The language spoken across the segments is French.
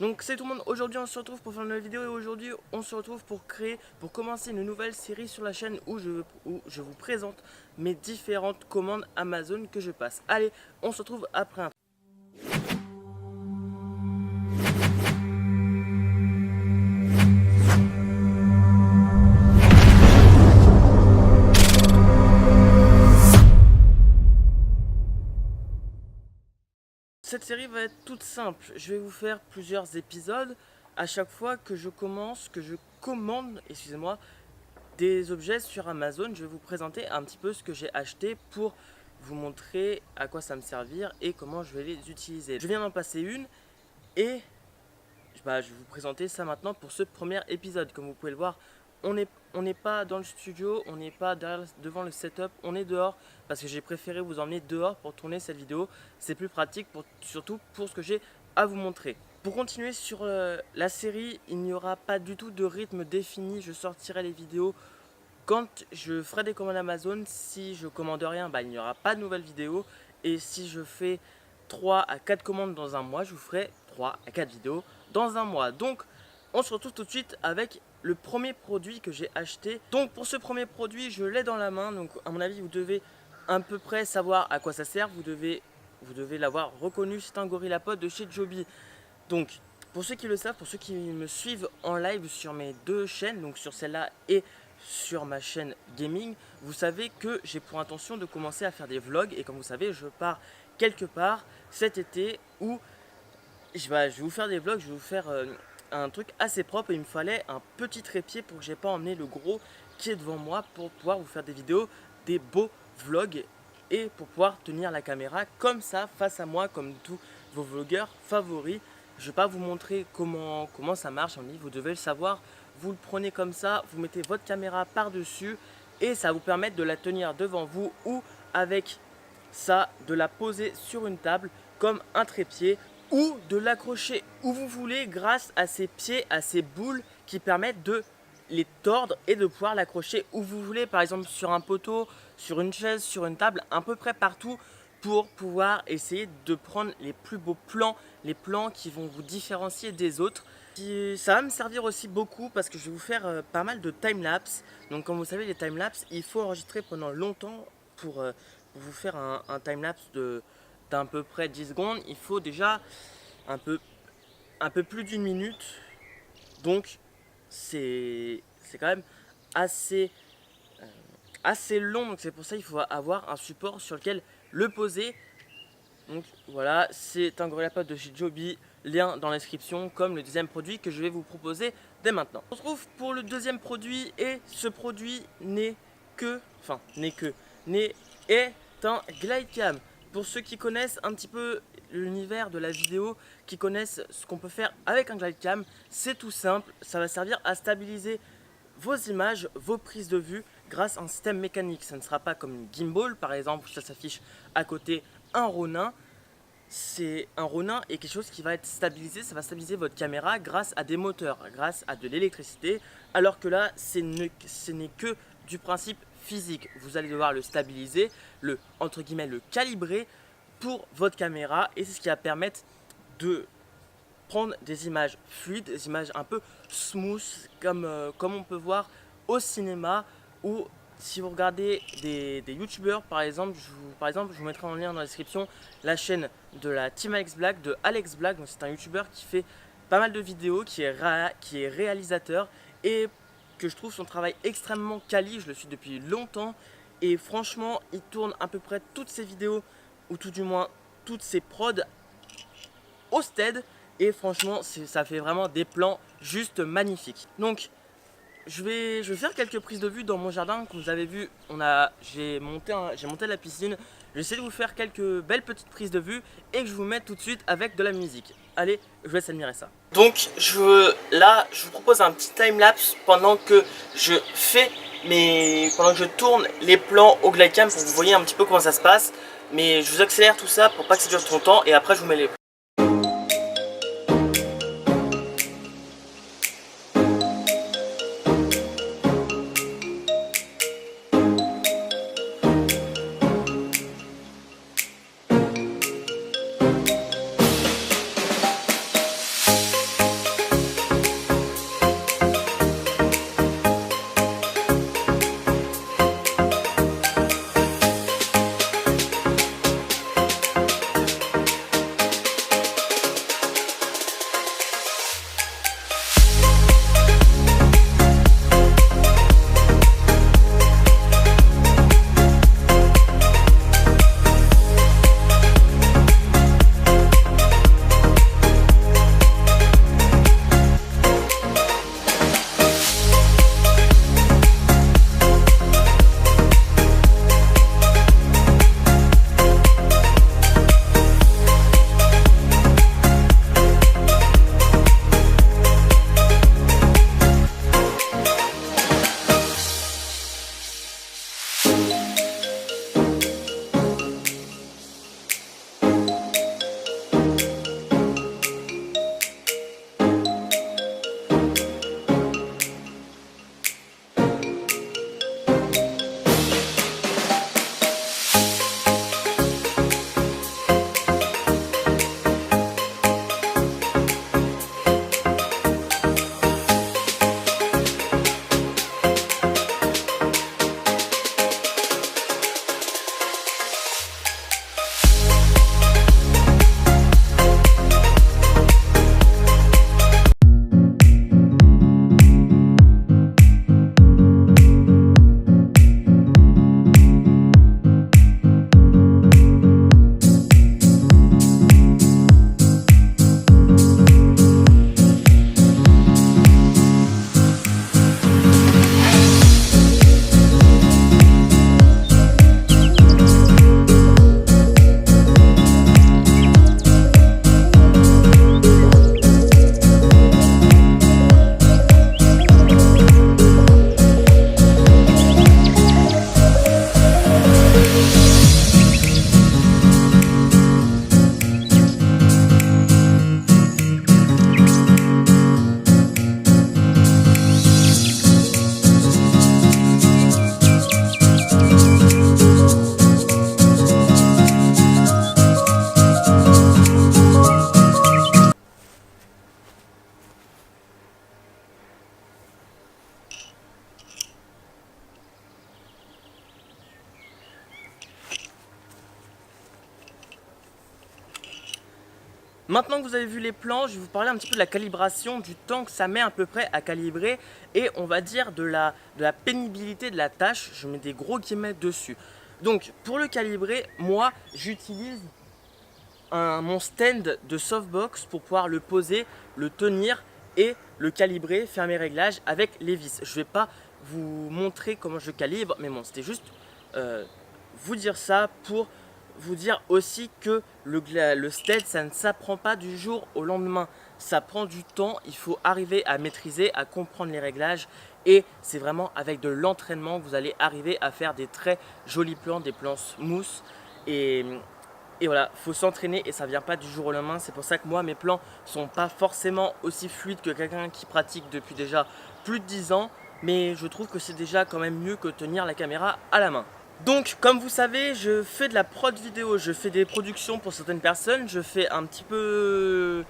Donc c'est tout le monde, aujourd'hui on se retrouve pour faire une nouvelle vidéo et aujourd'hui on se retrouve pour commencer une nouvelle série sur la chaîne où je vous présente mes différentes commandes Amazon que je passe. Allez, on se retrouve après un... Cette série va être toute simple, je vais vous faire plusieurs épisodes à chaque fois que je commande, excusez-moi, des objets sur Amazon. Je vais vous présenter un petit peu ce que j'ai acheté pour vous montrer à quoi ça me servir et comment je vais les utiliser. Je viens d'en passer une et je vais vous présenter ça maintenant pour ce premier épisode. Comme vous pouvez le voir, on n'est pas dans le studio, on n'est pas devant le setup, on est dehors parce que j'ai préféré vous emmener dehors pour tourner cette vidéo. C'est plus pratique, surtout pour ce que j'ai à vous montrer. Pour continuer sur la série, il n'y aura pas du tout de rythme défini. Je sortirai les vidéos quand je ferai des commandes Amazon. Si je commande rien, il n'y aura pas de nouvelles vidéos. Et si je fais 3 à 4 commandes dans un mois, je vous ferai 3 à 4 vidéos dans un mois. Donc on se retrouve tout de suite avec le premier produit que j'ai acheté. Donc pour ce premier produit, je l'ai dans la main. Donc à mon avis, vous devez à peu près savoir à quoi ça sert. Vous devez l'avoir reconnu, c'est un GorillaPod de chez Joby. Donc pour ceux qui le savent, pour ceux qui me suivent en live sur mes deux chaînes, donc sur celle-là et sur ma chaîne gaming, vous savez que j'ai pour intention de commencer à faire des vlogs. Et comme vous savez, je pars quelque part cet été où je vais vous faire des vlogs, je vais vous faire un truc assez propre. Et il me fallait un petit trépied pour que j'ai pas emmené le gros qui est devant moi pour pouvoir vous faire des vidéos, des beaux vlogs et pour pouvoir tenir la caméra comme ça face à moi comme tous vos vlogueurs favoris. Je ne vais pas vous montrer comment ça marche, vous devez le savoir. Vous le prenez comme ça, vous mettez votre caméra par-dessus et ça va vous permettre de la tenir devant vous ou avec ça, de la poser sur une table comme un trépied ou de l'accrocher où vous voulez grâce à ces pieds, à ces boules qui permettent de les tordre et de pouvoir l'accrocher où vous voulez, par exemple sur un poteau, sur une chaise, sur une table, à peu près partout pour pouvoir essayer de prendre les plus beaux plans, les plans qui vont vous différencier des autres. Ça va me servir aussi beaucoup parce que je vais vous faire pas mal de timelapse. Donc comme vous savez, les timelapse, il faut enregistrer pendant longtemps pour vous faire un timelapse d'à peu près 10 secondes. Il faut déjà un peu plus d'une minute. Donc c'est quand même assez long. Donc c'est pour ça qu'il faut avoir un support sur lequel le poser. Donc voilà, c'est un GorillaPod de chez Joby, lien dans la description, comme le deuxième produit que je vais vous proposer dès maintenant. On se retrouve pour le deuxième produit et ce produit est un GlideCam. Pour ceux qui connaissent un petit peu l'univers de la vidéo, qui connaissent ce qu'on peut faire avec un GlideCam, c'est tout simple, ça va servir à stabiliser vos images, vos prises de vue grâce à un système mécanique. Ça ne sera pas comme une gimbal par exemple, ça s'affiche à côté un Ronin. C'est un Ronin et quelque chose qui va être stabilisé, ça va stabiliser votre caméra grâce à des moteurs, grâce à de l'électricité, alors que là ce n'est que du principe physique. Vous allez devoir le stabiliser, entre guillemets le calibrer pour votre caméra et c'est ce qui va permettre de prendre des images fluides, des images un peu smooth comme on peut voir au cinéma ou si vous regardez des youtubeurs par exemple, je vous mettrai en lien dans la description la chaîne de la Team Alex Black, de Alex Black. Donc c'est un youtubeur qui fait pas mal de vidéos, qui est réalisateur et que je trouve son travail extrêmement quali. Je le suis depuis longtemps et franchement il tourne à peu près toutes ses vidéos ou tout du moins toutes ses prods au stead et franchement ça fait vraiment des plans juste magnifiques. Donc je vais faire quelques prises de vue dans mon jardin. Comme vous avez vu, j'ai monté la piscine. Je vais essayer de vous faire quelques belles petites prises de vue et que je vous mette tout de suite avec de la musique. Allez, je vous laisse admirer ça. Donc là, je vous propose un petit timelapse pendant que je tourne les plans au GlideCam pour que vous voyez un petit peu comment ça se passe. Mais je vous accélère tout ça pour pas que ça dure trop longtemps et après je vous mets les... Maintenant que vous avez vu les plans, je vais vous parler un petit peu de la calibration, du temps que ça met à peu près à calibrer et on va dire de la pénibilité de la tâche. Je mets des gros guillemets dessus. Donc pour le calibrer, moi j'utilise mon stand de softbox pour pouvoir le poser, le tenir et le calibrer, faire mes réglages avec les vis. Je ne vais pas vous montrer comment je calibre, mais bon, c'était juste vous dire ça pour vous dire aussi que le stead, ça ne s'apprend pas du jour au lendemain. Ça prend du temps, il faut arriver à maîtriser, à comprendre les réglages et c'est vraiment avec de l'entraînement que vous allez arriver à faire des très jolis plans, des plans smooth et voilà, faut s'entraîner et ça vient pas du jour au lendemain. C'est pour ça que moi, mes plans sont pas forcément aussi fluides que quelqu'un qui pratique depuis déjà plus de 10 ans. Mais je trouve que c'est déjà quand même mieux que tenir la caméra à la main. Donc, comme vous savez, je fais de la prod vidéo, je fais des productions pour certaines personnes. Je fais un petit peu...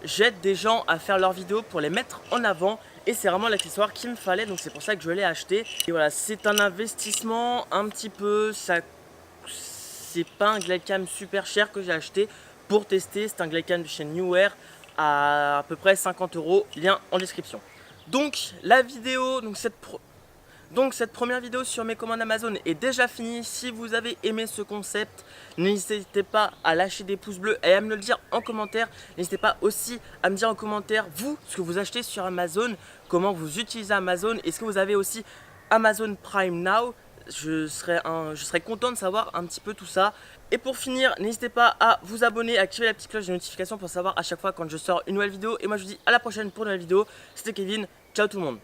J'aide des gens à faire leurs vidéos pour les mettre en avant. Et c'est vraiment l'accessoire qu'il me fallait, donc c'est pour ça que je l'ai acheté. Et voilà, c'est un investissement un petit peu... C'est pas un Glidecam super cher que j'ai acheté pour tester. C'est un Glidecam de chez Neewer à peu près 50 €. Lien en description. Donc la vidéo, cette première vidéo sur mes commandes Amazon est déjà finie. Si vous avez aimé ce concept, n'hésitez pas à lâcher des pouces bleus et à me le dire en commentaire. N'hésitez pas aussi à me dire en commentaire, vous, ce que vous achetez sur Amazon, comment vous utilisez Amazon. Est-ce que vous avez aussi Amazon Prime Now? Je serais content de savoir un petit peu tout ça. Et pour finir, n'hésitez pas à vous abonner, à activer la petite cloche de notification pour savoir à chaque fois quand je sors une nouvelle vidéo. Et moi je vous dis à la prochaine pour une nouvelle vidéo. C'était Kevin, ciao tout le monde.